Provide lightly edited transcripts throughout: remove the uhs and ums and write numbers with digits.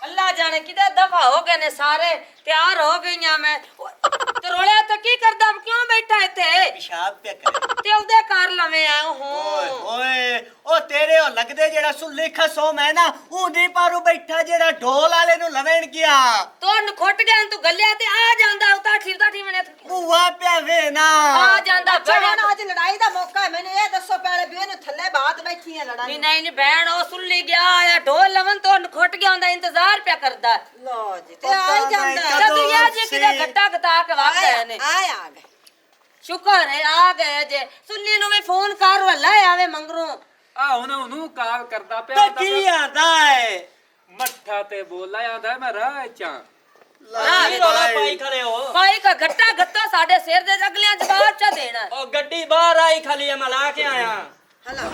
अल्लाह जाने किधर दफा हो गए ने सारे तैयार हो गईया मैं ते रोले तो की करदा क्यों बैठा इथे पेशाब पे करे ते उदे कर लवे आ ओए ओए ओ तेरे ओ लगदे जेड़ा सुल्ली खसो मैं ना ऊंदी पारू बैठा जेड़ा ढोल वाले नु लवेण गया तो नखुट गया तू गलिया ते आ जांदा उताठी मैंने बुआ पे वे ना आ जांदा बड़ा आज लड़ाई दा मौका है मैंने ये दसो पहले भी ने थल्ले बात बैठी है लड़ाई नहीं बहन ओ सुल्ली गया या ढोल लवन तो नखुट गया हुंदा इंतजार पे करदा लो जी ते आ जांदा जब ये जे किदा घट्टा गता के वाग गए ने आ गए शुक्र है आ गए जे सुल्ली नु भी फोन कर वल्ला आवे मंगरू ਆ ਉਹਨੂੰ ਕਾਰ ਕਰਦਾ ਤੇ ਪਿਆ ਕੀ ਆਂਦਾ ਏ ਮੱਠਾ ਤੇ ਬੋਲਾ ਆਂਦਾ ਮੈਂ ਰਾਹ ਚਾਂ ਕੀ ਰੌਲਾ ਪਾਈ ਖੜੇ ਹੋ ਭਾਈ का घट्टा गत्ता साडे सिर दे अगलियां जवाब चा देना ओ गड्डी बाहर आई खाली मैं ला के आया हला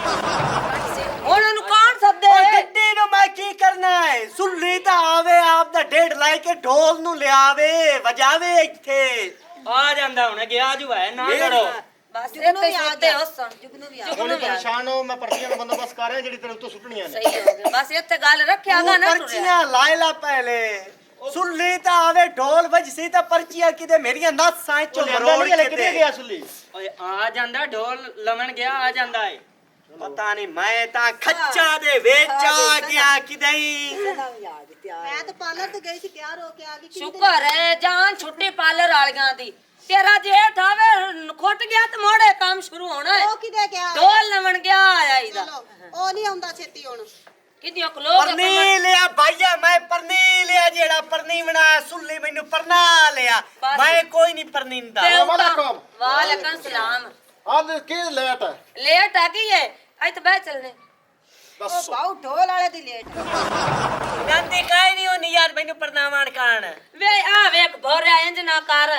ਹੁਣ ਉਹਨੂੰ ਕੌਣ ਸੱਦੇ ਓ ਗੱਡੀ ਨੂੰ ਮੈਂ ਕੀ ਕਰਨਾ ਹੈ ਸੁੱਲੀ ਤਾਂ ਆਵੇ ਆਪ ਦਾ ਢੇਡ ਲਾਇ ਕੇ ਢੋਲ ਨੂੰ ਲਿਆਵੇ ਵਜਾਵੇ ਇੱਥੇ ਆ ਜਾਂਦਾ ਹੁਣ ਗਿਆ ਜੂ ਹੈ ਨਾ ਕਰੋ ਬਸ जुगनू ਇੱਥੇ भी आ ਸੁੱਤੇ गया ਹੋਸਣ जुगनू भी आ जुगनू भी आ ਪਰੇਸ਼ਾਨ ਹੋ ਮੈਂ ਪਰਚੀਆਂ ਦਾ ਬੰਦੋਬਸਤ ਕਰ ਰਿਹਾ ਜਿਹੜੀ ਤੇਰੇ ਉੱਤੇ ਸੁੱਟਣੀਆਂ ਨੇ ਸਹੀ ਹੋ ਗਿਆ ਬਸ ਇੱਥੇ ਗੱਲ ਰੱਖਿਆਗਾ ਨਾ ਟੁਰਿਆ ਪਰਚੀਆਂ ਲਾਇਲਾ ਪਹਿਲੇ ਸੁੱਲੀ ਤਾਂ ਆਵੇ ਢੋਲ ਵਜਸੀ ਤਾਂ ਪਰਚੀਆਂ ਕਿਤੇ ਮੇਰੀਆਂ ਨਾਸਾਂ ਚੋਂ ਲਿਆਂਦਾ ਮਰੋੜ ਨਹੀਂ ਕੇ ਕਿੱਥੇ ਦੇ ਗਿਆ ਸੁੱਲੀ ਓਏ ਆ ਜਾਂਦਾ ਢੋਲ ਲਵਣ ਗਿਆ ਆ ਜਾਂਦਾ ਏ ਪਤਾ ਨਹੀਂ ਮੈਂ ਤਾਂ ਖੱਚਾ ਦੇ ਵਿੱਚ ਆ ਗਿਆ ਕਿਦਈ मैं तो पार्लर तो गई थी तैयार होके आ गई ਸ਼ੁਕਰ ਹੈ ਜਾਨ ਛੁੱਟੀ ਪਾਰਲਰ ਵਾਲੀਆਂ ਦੀ ਤੇਰਾ ਜੇਠ ਆਵੇ ਖੁੱਟ ਗਿਆ ਤੇ ਮੋੜੇ ਕੰਮ ਸ਼ੁਰੂ ਹੋਣਾ ਹੈ ओ किदे क्या ਢੋਲ ਲਵਣ ਗਿਆ ਆਇਆ ਇਹਦਾ चलो ओ नहीं आंदा छेती हुन ਕਿਦੀਆਂ ਕਲੋਗ ਪਰਨੀ ਲਿਆ ਭਾਈਆ ਮੈਂ ਪਰਨੀ ਲਿਆ ਜਿਹੜਾ ਪਰਨੀ ਬਣਾ ਸੁੱਲੀ ਮੈਨੂੰ ਪਰਨਾ ਲਿਆ ਬਸ। ਮੈਂ ਕੋਈ ਨਹੀਂ ਪਰਨਿੰਦਾ ਵਾਲੇਕੁਮ। ਵਾਲੇਕੁਮ ਸਲਾਮ ਆਹ ਕੀ ਲੇਟ ਹੈ ਲੇਟ ਆ ਗਈ ਹੈ ਅੱਜ ਤਾਂ ਬਹਿ ਚੱਲਨੇ ओ ਦੱਸੋ बाऊ ढोल वाले दी लेट ਗਾਂਦੀ ਕਾਈ ਨਹੀਂ ਹੋਣੀ ਯਾਰ ਮੈਨੂੰ ਪਰਨਾਵਾਂ ਕਾਣ ਵੇ ਆ ਵੇਖ ਭੋਰਿਆ ਇੰਜ ਨਾ ਕਰ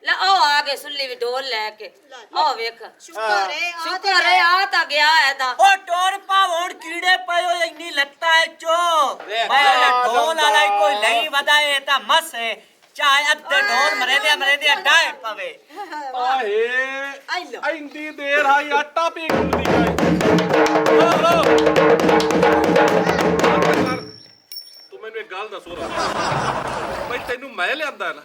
ਲੈ ਉਹ ਆ ਗਏ ਸੁੱਲੀ ਵੀ ਢੋਲ ਲੈ ਕੇ ਉਹ ਵੇਖ शुक्र है ਸ਼ੁਕਰ ਹੈ ਆ ਤਾਂ ਗਿਆ ਇਹਦਾ ਉਹ ਟੋਰ ਪਾਵਣ ਕੀੜੇ ਪਏ ਹੋਏ ਇੰਨੀ ਲੱਤਾਂ ਐ ਚੋ ਮੈਂ ਢੋਲ ਵਾਲਾ ਹੀ ਕੋਈ ਨਹੀਂ ਵਧਾਏ ਤਾਂ ਮਸ ਹੈ ਚਾਹੇ ਅੱਧੇ ਢੋਲ ਮਰੇ ਦੇ ਡਾਏ ਪਵੇ ਆਏ आई लो ਇੰਦੀ ਦੇਰ ਆਈ ਆਟਾ ਪੀ ਗੁੰਦੀ ਗਈ ਤੂੰ ਮੈਨੂੰ ਇੱਕ ਗੱਲ ਦੱਸੋ ਬਈ ਤੈਨੂੰ ਮੈਂ ਲਿਆਂਦਾ ਨਾ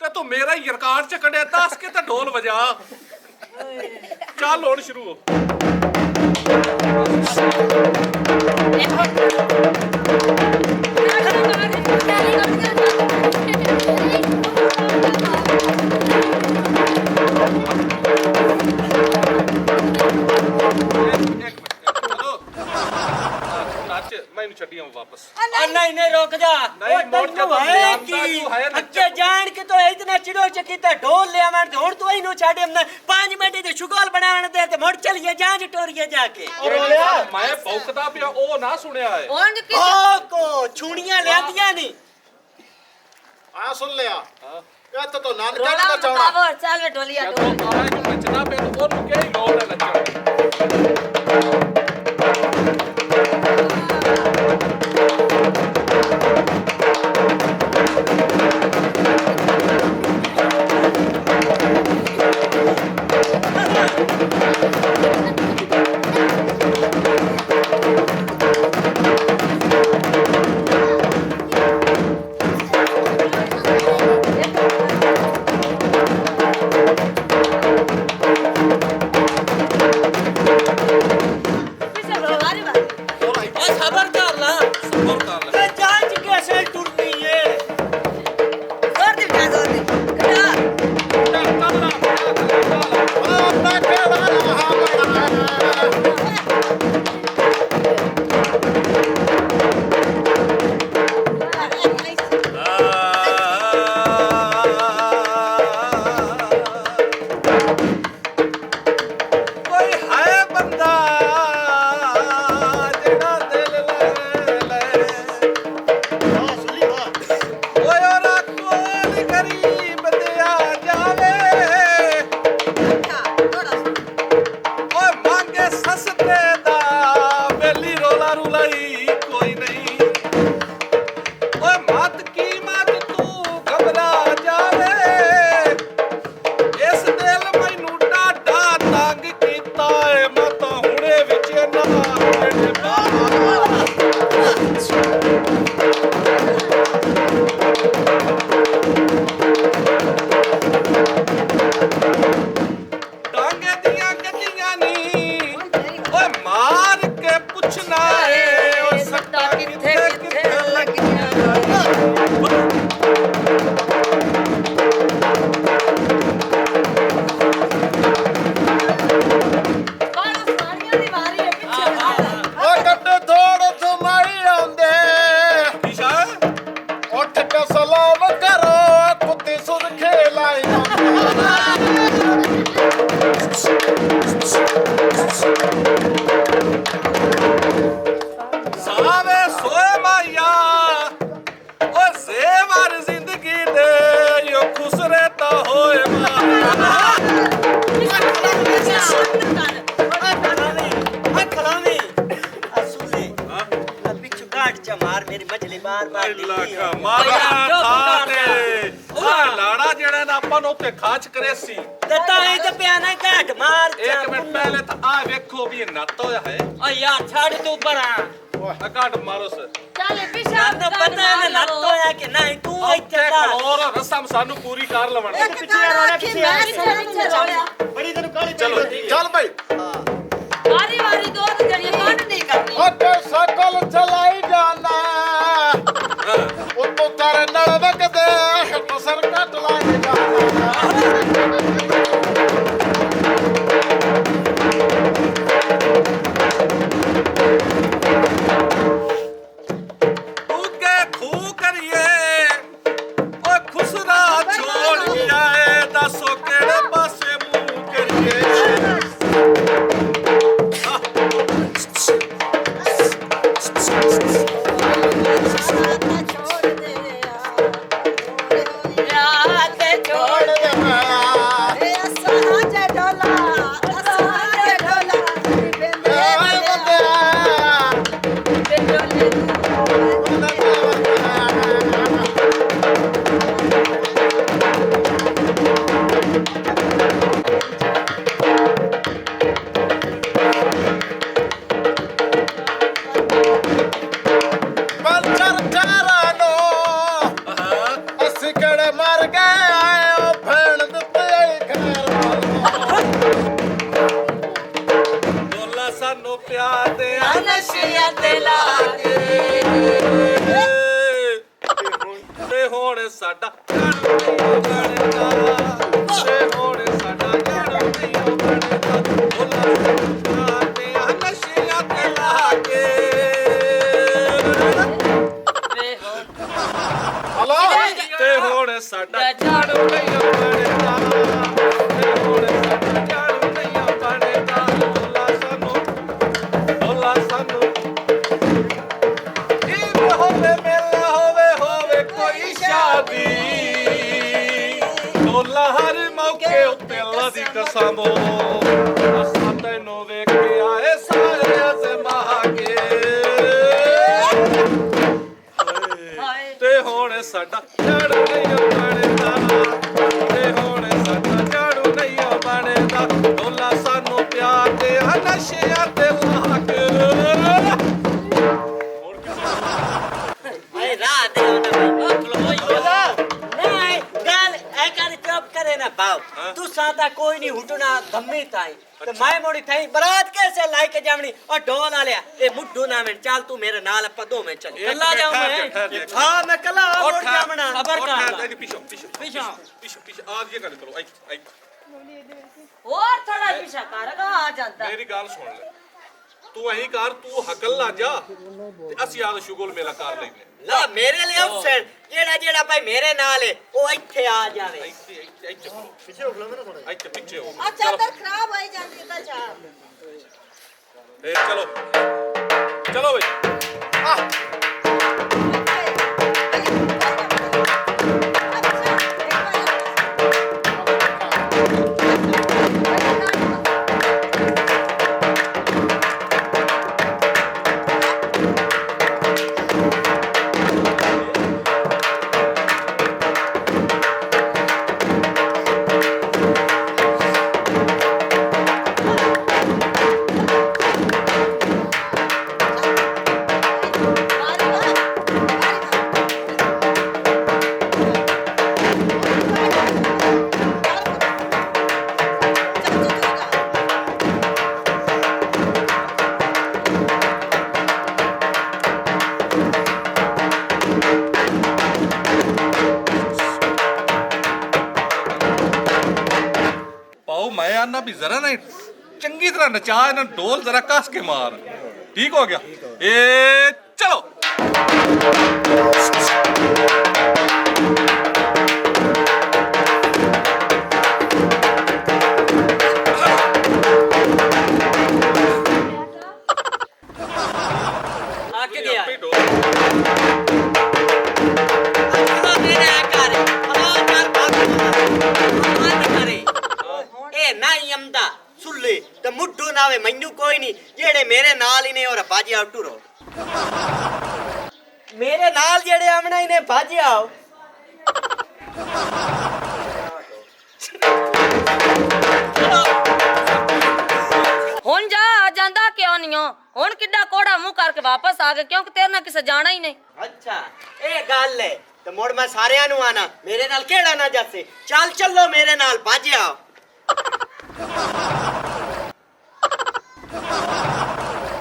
ਤੇ ਤੂੰ ਮੇਰਾ ਹੀ ਰਿਕਾਰਡ ਚ ਕੱਢਿਆ ਦੱਸ ਕੇ ਤੇ ਢੋਲ ਵਜਾ ਚੱਲ ਹੁਣ ਸ਼ੁਰੂ ਹੋ ਇੱਕ ਮਿੰਟ ਹਲੋ ਨੱਚ ਮੈਨੂੰ ਛੱਡੀਆਂ ਵਾਪਸ ਨਹੀਂ ਰੁਕ ਜਾ ਨਹੀਂ, ਉਹ ਮੁੜ ਕੇ ਤੈਨੂੰ ਤਾਂ ਹੈ ਲਿਆਂਦਾ ਕੀ ਤੂੰ ਹੈ ਨੱਚਣ। ਅੱਗੇ ਜਾਣ ਕੇ ਤੋ ਇਤਨਾ ਚਿੜੋ ਚੱਕੀ ਤੇ ਢੋਲ ਲਿਆਵਣ ਤੇ ਹੁਣ ਤੂੰ ਇਹਨੂੰ ਛੱਡ ਮੈਂ 5 ਮਿੰਟ ਦੇ ਸ਼ੁਗਲ ਬਣਾਉਣ ਦੇ ਤੇ ਮੁੜ ਚਲੀਏ ਜਾਂ ਟੋਰੀਏ ਜਾ ਕੇ ਮੈਂ ਭੌਂਕਦਾ ਪਿਆ ਉਹ ਨਾ ਸੁਣਿਆ ਏ ਹੁਣ ਕੀ ਓ ਕੋ ਛੁਣੀਆਂ ਲਿਆਂਦੀਆਂ ਨਹੀਂ ਆ ਸੁਣ ਲਿਆ ਇਹ ਤਾਂ ਨਾਨਕਾ ਰੋਲਾ ਦਾ ਚੌੜਾ ਮਕਾਵਰ ਚੱਲ ਵੇ ਢੋਲੀਆ ਜਦੋਂ ਢੋਲ ਆਇਆ ਨੂੰ ਨੱਚਦਾ ਪਿਆ ਤਾਂ ਉਹਨੂੰ ਕਿਹੜੀ ਲੋੜ ਹੈ ਨੱਚਣ ਦੀ? सावे सोए माया ओ जेवर जिंदगी दे यो खुश रहता होए माया मेरी मछली बार अल्लाह का मारा थाते ओ लाड़ा जेड़ा ना अपन उत्ते खाच करे सी दता ए ते प्याना घाट मार एक मिनट पहले तो आ देखो भी नत होया है ओ यार छाड़ तू परा घाट मारो से ਚੱਲ ਪਿਛਾ ਨਾ ਪਤਾ ਹੈ ਨੱਤ ਹੋਇਆ ਕਿ ਨਹੀਂ ਤੂੰ ਇੱਥੇ ਦਾ और रसम सानू पूरी कार लवण ਬੜੀ ਤੈਨੂੰ ਕਾਲੀ ਚਲੋ ਚੱਲ ਭਾਈ ਵਾਰੀ ਵਾਰੀ ਦੋ ਜਣੀਆਂ ਕੱਢ ਨਹੀਂ ਕਰਨੀ ਓਕੇ ਸਕਲ ਚਲਾਈ ਜਾਣਾ ਉੱਤੋਂ ਤਾਰੇ ਨਾਲ ਵਗਦੇ ਕਸਰ ਕੱਟ ਲਾਈ ਜਾਣਾ उगे खू करिए ओ खुसरा छोड़ जाए दसो केड़े पासे मुंह करिए ਛੋੜ ਦੇ ਬੰਚਰ ਚਾਰਾਨੋ ਅਸੀਂ ਕਿਹੜੇ ਮਰ ਗਏ ਆਏ ਫੇਣ ਦਿੱਤੇ ਖੈਰ डोला सानू प्यार दे ਨਸ਼ਿਆਂ ਤੇ ਲਾ ਕੇ ते हुण साडा जाड़ू बनदा ते हुण साडा जाड़ू नहीं बनदा डोला सानू प्यार दे नशियां ते ला के ਹਲੋ ਤੇ ਹੁਣ ਸਾਡਾ ਝਾੜੂ ਨਹੀਂ ਬਣਦਾ ਤੇ ਹੁਣ ਸਾਡਾ ਝਾੜੂ ਨਹੀਂ ਬਣਦਾ ਢੋਲਾ ਸਾਨੂੰ ਇਹ ਹੋਵੇ ਮੇਲਾ ਹੋਵੇ ਕੋਈ ਸ਼ਾਦੀ ਢੋਲਾ ਹਰ ਮੌਕੇ ਉੱਤੇ ਅੱਲਾ ਦੀ ਕਸਮ ਅਸਾਂ ਤੈਨੂੰ ਵੇਖਿਆ ਏ ਸਾਰੇ ਅਜ਼ਮਾ ਕੇ ਤੇ ਹੁਣ ਸਾਡਾ ਝਾੜੂ ਨਹੀਂ ਬਣਦਾ ਤੇ ਹੁਣ ਸਾਡਾ ਝਾੜੂ ਨਹੀਂ ਬਣਦਾ ਢੋਲਾ ਸਾਨੂੰ ਪਿਆਰ ਦੇ ਨਸ਼ਿਆਂ ਤੇ ਲਾ ਕੇ ਏ ਰਾਤ ਦੇ ਆਉਂਦਾ ਭਾਈ ਖਲੋਈ ਨਹੀਂ ਗੱਲ ਐ ਕਰ ਚੁੱਪ करे ना बाप तू सादा कोई नहीं हुटना धम्मी ताई तो मैं मोड़ी थाई बरात कैसे लाई के जावनी और ढोल आ लिया ए मुड्ढू ना में चल तू मेरे नाल अपा दो में चल कल्ला जाऊं मैं हां मैं कल्ला मोड़ जावना खबर कर ਪਿੱਛੋਂ ਆ ਗਿਆ ਗੱਲ ਕਰੋ ਆਈ ਹੋਰ ਥੋੜਾ ਪਿਛਾ ਕਰਗਾ ਆ ਜਾਂਦਾ ਮੇਰੀ ਗੱਲ ਸੁਣ ਲੈ ਤੂੰ ਅਹੀਂ ਕਰ ਤੂੰ ਹਕਲ ਲਾ ਜਾ ਤੇ ਅਸੀਂ ਆਦ ਸ਼ੁਗਲ ਮੇਲਾ ਕਰ ਲੈਨੇ ला मेरे लिए ऑप्शन जेड़ा जेड़ा भाई मेरे नाल है ओ ਇੱਥੇ ਆ ਜਾਵੇ ਇੱਥੇ ਪਿੱਛੇ ਹੋ ਖਲੋ ਮੇਰਾ ਥੋੜਾ ਇੱਥੇ ਪਿੱਛੇ ਹੋ ਆ ਚਾਦਰ ਖਰਾਬ ਹੋਈ ਜਾਂਦੀ ਤਾਂ ਜਾ ਇਹ ਚਲੋ ਚਲੋ ਬਈ मैं आना भी जरा ना चंगी तरह नचा इन्हें ढोल जरा कस के मार ठीक हो गया ए चलो ਮੈਨੂੰ ਕੋਈ ਨਹੀਂ ਜਿਹੜੇ ਮੇਰੇ ਨਾਲ ਹੀ ਨੇ ਔਰ ਬਾਜੀ ਆਉ ਟੁਰੋ ਮੇਰੇ ਨਾਲ ਜਿਹੜੇ ਆਵਣਾ ਹੀ ਨੇ ਬਾਜੀ ਆਓ ਹੁਣ ਜਾ ਆ ਜਾਂਦਾ ਕਿਉਂ ਨਹੀਂ ਹੋ ਹੁਣ ਕਿੱਡਾ ਕੋੜਾ ਮੂੰਹ ਕਰਕੇ ਵਾਪਸ ਆ ਗਿਆ ਕਿਉਂਕਿ ਤੇਰੇ ਨਾਲ ਕਿਸੇ ਜਾਣਾ ਹੀ ਨਹੀਂ ਅੱਛਾ ਇਹ ਗੱਲ ਹੈ ਤੇ ਮੁੜ ਮੈਂ ਸਾਰਿਆਂ ਨੂੰ ਆਣਾ ਮੇਰੇ ਨਾਲ ਕਿਹੜਾ ਨਾ ਜਾਸੇ ਚੱਲ ਚੱਲੋ ਮੇਰੇ ਨਾਲ ਬਾਜੀ ਆਓ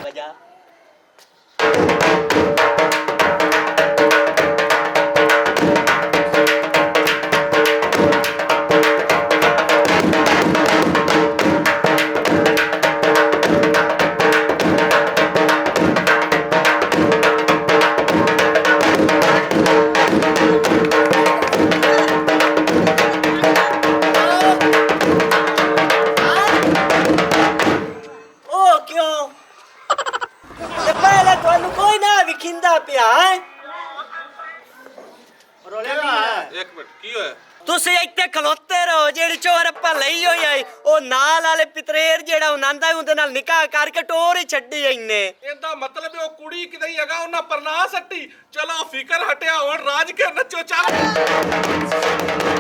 ਬਜਾ ਉਹ ਕਿਉਂ ਤੇ ਪਹਿਲਾਂ ਤੁਹਾਨੂੰ ਕੋਈ ਨਾ ਵਿਖਿੰਦਾ ਪਿਆ ਹੈ ਇੱਕ ਮਿੰਟ ਕੀ ਹੋਇਆ ਤੁਸੀਂ ਇੱਥੇ ਖਲੋਤੇ ਰਹੋ ਜਿਹੜੀ ਚੋਰ ਆਪਾਂ ਲਈ ਹੋਈ ਆਈ ਉਹ ਨਾਲ ਵਾਲੇ ਪਿਤਰੇਰ ਜਿਹੜਾ ਉਨੰਦਾ ਉਹਦੇ ਨਾਲ ਨਿਕਾਹ ਕਰਕੇ ਟੋਰ ਹੀ ਛੱਡੀ ਇੰਨੇ ਇਹਦਾ ਮਤਲਬ ਉਹ ਕੁੜੀ ਕਿਤੇ ਹੈਗਾ ਉਹਨਾਂ ਪਰਨਾ ਸੱਟੀ ਚਲੋ ਫਿਕਰ ਹਟਿਆ ਹੁਣ ਰਾਜ ਕੇ ਨੱਚੋ ਚੱਲ